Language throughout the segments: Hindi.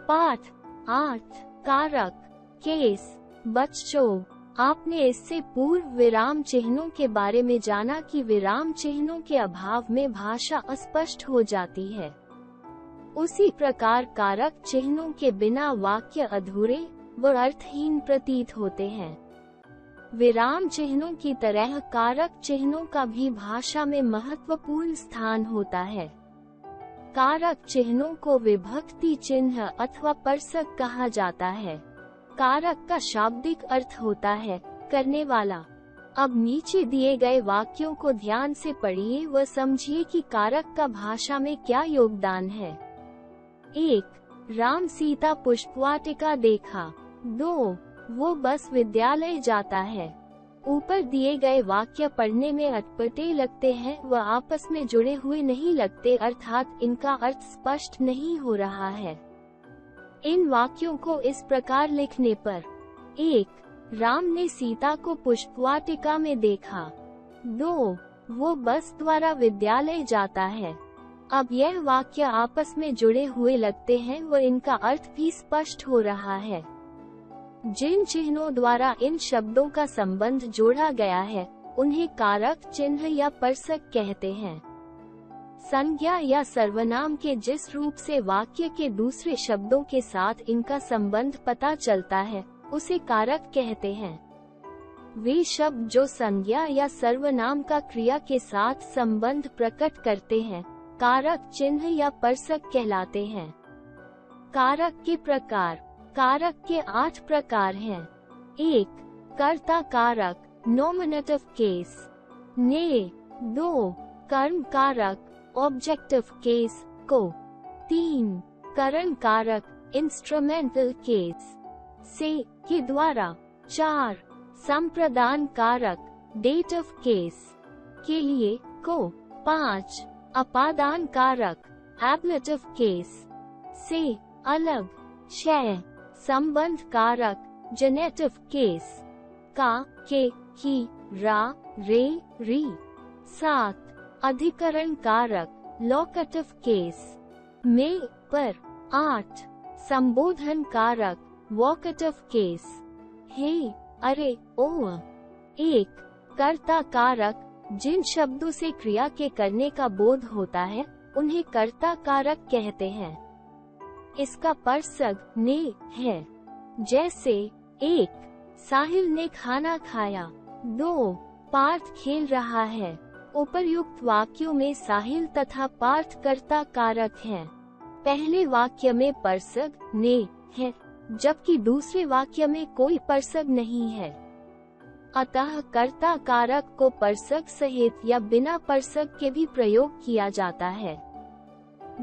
पाठ 8 कारक केस। बच्चों, आपने इससे पूर्व विराम चिन्हों के बारे में जाना कि विराम चिन्हों के अभाव में भाषा अस्पष्ट हो जाती है। उसी प्रकार कारक चिन्हों के बिना वाक्य अधूरे व अर्थहीन प्रतीत होते हैं। विराम चिन्हों की तरह कारक चिन्हों का भी भाषा में महत्वपूर्ण स्थान होता है। कारक चिन्हों को विभक्ति चिन्ह अथवा परसक कहा जाता है। कारक का शाब्दिक अर्थ होता है करने वाला। अब नीचे दिए गए वाक्यों को ध्यान से पढ़िए व समझिए कि कारक का भाषा में क्या योगदान है। 1. राम सीता पुष्पवाटिका देखा। 2. वो बस विद्यालय जाता है। ऊपर दिए गए वाक्य पढ़ने में अटपटे लगते हैं व आपस में जुड़े हुए नहीं लगते, अर्थात इनका अर्थ स्पष्ट नहीं हो रहा है। इन वाक्यों को इस प्रकार लिखने पर 1. राम ने सीता को पुष्पवाटिका में देखा। 2. वो बस द्वारा विद्यालय जाता है। अब यह वाक्य आपस में जुड़े हुए लगते हैं व इनका अर्थ भी स्पष्ट हो रहा है। जिन चिन्हों द्वारा इन शब्दों का संबंध जोड़ा गया है उन्हें कारक चिन्ह या परसक कहते हैं। संज्ञा या सर्वनाम के जिस रूप से वाक्य के दूसरे शब्दों के साथ इनका संबंध पता चलता है उसे कारक कहते हैं। वे शब्द जो संज्ञा या सर्वनाम का क्रिया के साथ संबंध प्रकट करते हैं कारक चिन्ह या परसक कहलाते हैं। कारक के प्रकार। कारक के 8 प्रकार हैं। 1. कर्ता कारक नॉमिनेटिव केस ने। 2. कर्म कारक ऑब्जेक्टिव केस को। 3. करण कारक इंस्ट्रूमेंटल केस से के द्वारा। 4. संप्रदान कारक डेटिव केस के लिए को। 5. अपादान कारक एब्लेटिव केस से अलग। 6. संबंध कारक जेनेटिव केस का के की रा रे री। 7. अधिकरण कारक लोकेटिव केस में पर। 8. संबोधन कारक वोकेटिव केस हे अरे ओ। 1. कर्ता कारक जिन शब्दों से क्रिया के करने का बोध होता है उन्हें कर्ता कारक कहते हैं। इसका परसक ने है। जैसे 1. साहिल ने खाना खाया। 2. पार्थ खेल रहा है। उपर्युक्त वाक्यों में साहिल तथा पार्थ कर्ता कारक हैं। पहले वाक्य में परसक ने है जबकि दूसरे वाक्य में कोई परसक नहीं है। अतः कर्ता कारक को परसक सहित या बिना परसक के भी प्रयोग किया जाता है।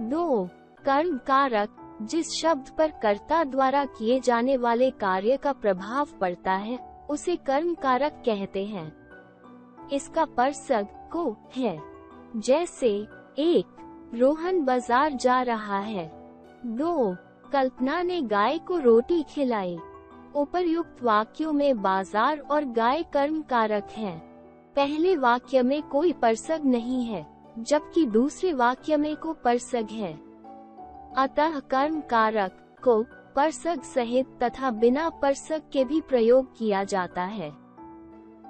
2. कर्म कारक जिस शब्द पर कर्ता द्वारा किए जाने वाले कार्य का प्रभाव पड़ता है उसे कर्म कारक कहते हैं। इसका परसक को है। जैसे 1. रोहन बाजार जा रहा है। 2. कल्पना ने गाय को रोटी खिलाई। उपर्युक्त वाक्यों में बाजार और गाय कर्म कारक हैं। पहले वाक्य में कोई परसक नहीं है जबकि दूसरे वाक्य में को परसक है। अतः कर्म कारक को परसक सहित तथा बिना परसक के भी प्रयोग किया जाता है।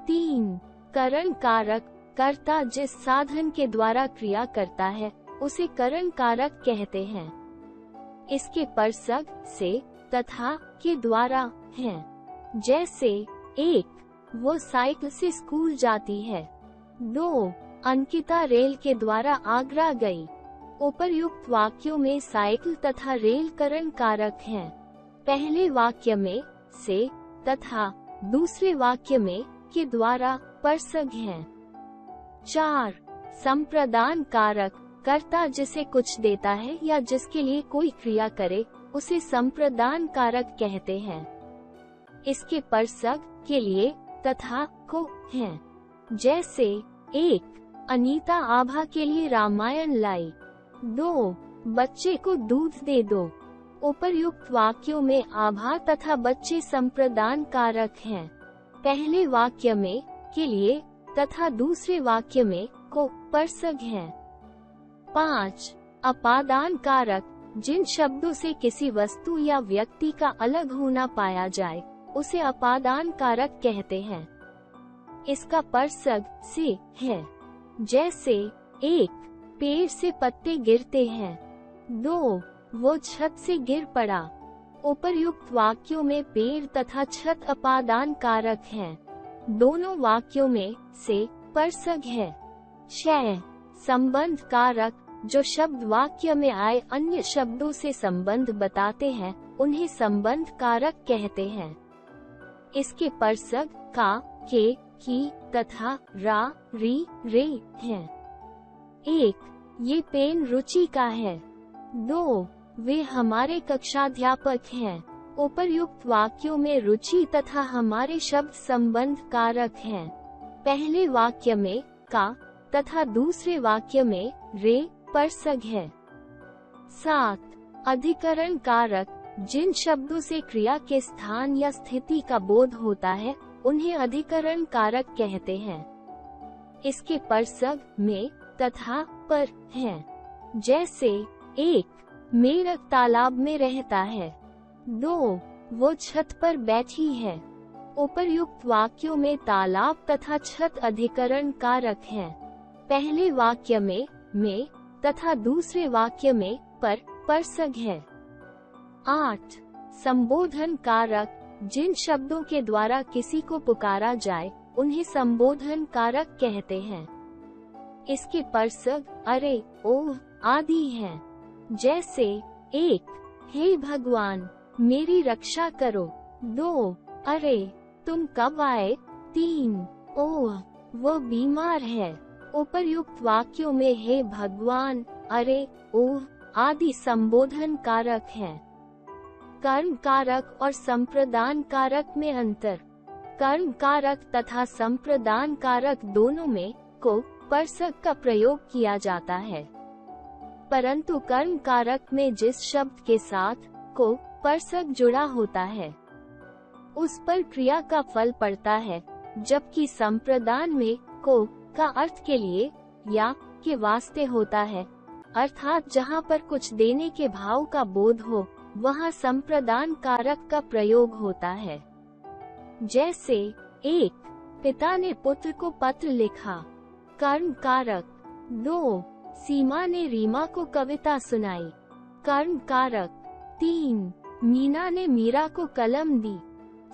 3. करण कारक कर्ता जिस साधन के द्वारा क्रिया करता है उसे करण कारक कहते हैं। इसके परसक से तथा के द्वारा हैं। जैसे 1. वो साइकिल से स्कूल जाती है। 2. अंकिता रेल के द्वारा आगरा गई। उपर्युक्त वाक्यों में साइकिल तथा रेल करण कारक हैं। पहले वाक्य में से तथा दूसरे वाक्य में के द्वारा परसक हैं। 4. संप्रदान कारक कर्ता जिसे कुछ देता है या जिसके लिए कोई क्रिया करे उसे संप्रदान कारक कहते हैं। इसके परसक के लिए तथा को हैं। जैसे 1. अनीता आभा के लिए रामायण लाई। 2. बच्चे को दूध दे दो। उपर्युक्त वाक्यों में आभा तथा बच्चे संप्रदान कारक हैं। पहले वाक्य में के लिए तथा दूसरे वाक्य में को परसक हैं। 5. अपादान कारक जिन शब्दों से किसी वस्तु या व्यक्ति का अलग होना पाया जाए उसे अपादान कारक कहते हैं। इसका परसग से है, जैसे 1 पेड़ से पत्ते गिरते हैं, 2 वो छत से गिर पड़ा। उपर्युक्त वाक्यों में पेड़ तथा छत अपादान कारक हैं। दोनों वाक्यों में से परसग है। 6 संबंध कारक, जो शब्द वाक्य में आए अन्य शब्दों से संबंध बताते हैं उन्हें संबंध कारक कहते हैं। इसके परसग का, के, की तथा रा, री, रे हैं। 1 ये पेन रुचि का है। 2 वे हमारे कक्षाध्यापक हैं। उपर्युक्त वाक्यों में रुचि तथा हमारे शब्द संबंध कारक हैं। पहले वाक्य में का तथा दूसरे वाक्य में रे परसग है। 7 अधिकरण कारक, जिन शब्दों से क्रिया के स्थान या स्थिति का बोध होता है उन्हें अधिकरण कारक कहते हैं। इसके परसग में तथा पर हैं। जैसे 1 मेढक तालाब में रहता है, 2 वो छत पर बैठी है। उपर्युक्त वाक्यों में तालाब तथा छत अधिकरण कारक हैं। पहले वाक्य में तथा दूसरे वाक्य में पर परसग है। 8 संबोधन कारक, जिन शब्दों के द्वारा किसी को पुकारा जाए उन्हें संबोधन कारक कहते हैं। इसके परसग अरे, ओह आदि हैं। जैसे 1 हे भगवान मेरी रक्षा करो, 2 अरे तुम कब आए, 3 ओह वो बीमार है। उपर्युक्त वाक्यों में हे भगवान, अरे, ओह आदि संबोधन कारक हैं। कर्म कारक और संप्रदान कारक में अंतर। कर्म कारक तथा संप्रदान कारक दोनों में को परसग का प्रयोग किया जाता है, परंतु कर्म कारक में जिस शब्द के साथ को परसग जुड़ा होता है उस पर क्रिया का फल पड़ता है, जबकि संप्रदान में को का अर्थ के लिए या के वास्ते होता है, अर्थात जहाँ पर कुछ देने के भाव का बोध हो वहाँ संप्रदान कारक का प्रयोग होता है। जैसे 1 पिता ने पुत्र को पत्र लिखा, कर्म कारक। 2 सीमा ने रीमा को कविता सुनाई, कर्म कारक। 3 मीना ने मीरा को कलम दी,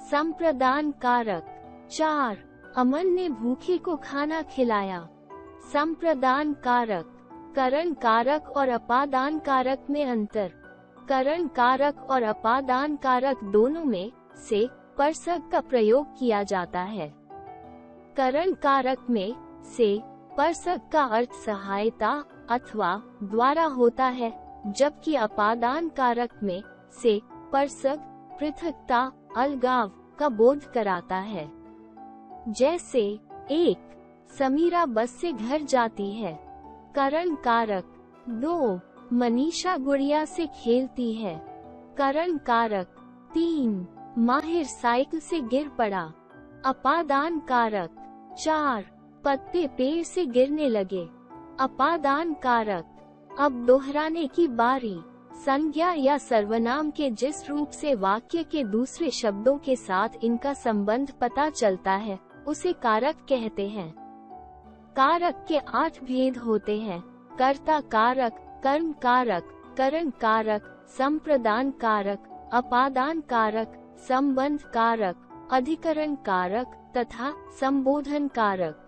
संप्रदान कारक। 4 अमन ने भूखे को खाना खिलाया, संप्रदान कारक। करण कारक और अपादान कारक में अंतर। करण कारक और अपादान कारक दोनों में से परसग का प्रयोग किया जाता है। करण कारक में से परसग का अर्थ सहायता अथवा द्वारा होता है, जबकि अपादान कारक में से परसग पृथकता अलगाव का बोध कराता है। जैसे 1 समीरा बस से घर जाती है, करण कारक। 2 मनीषा गुड़िया से खेलती है, करण कारक। 3 माहिर साइकिल से गिर पड़ा, अपादान कारक। 4 पत्ते पेड़ से गिरने लगे, अपादान कारक। अब दोहराने की बारी। संज्ञा या सर्वनाम के जिस रूप से वाक्य के दूसरे शब्दों के साथ इनका संबंध पता चलता है उसे कारक कहते हैं। कारक के 8 भेद होते हैं: कर्ता कारक, कर्म कारक, करण कारक, संप्रदान कारक, अपादान कारक, संबंध कारक, अधिकरण कारक तथा संबोधन कारक।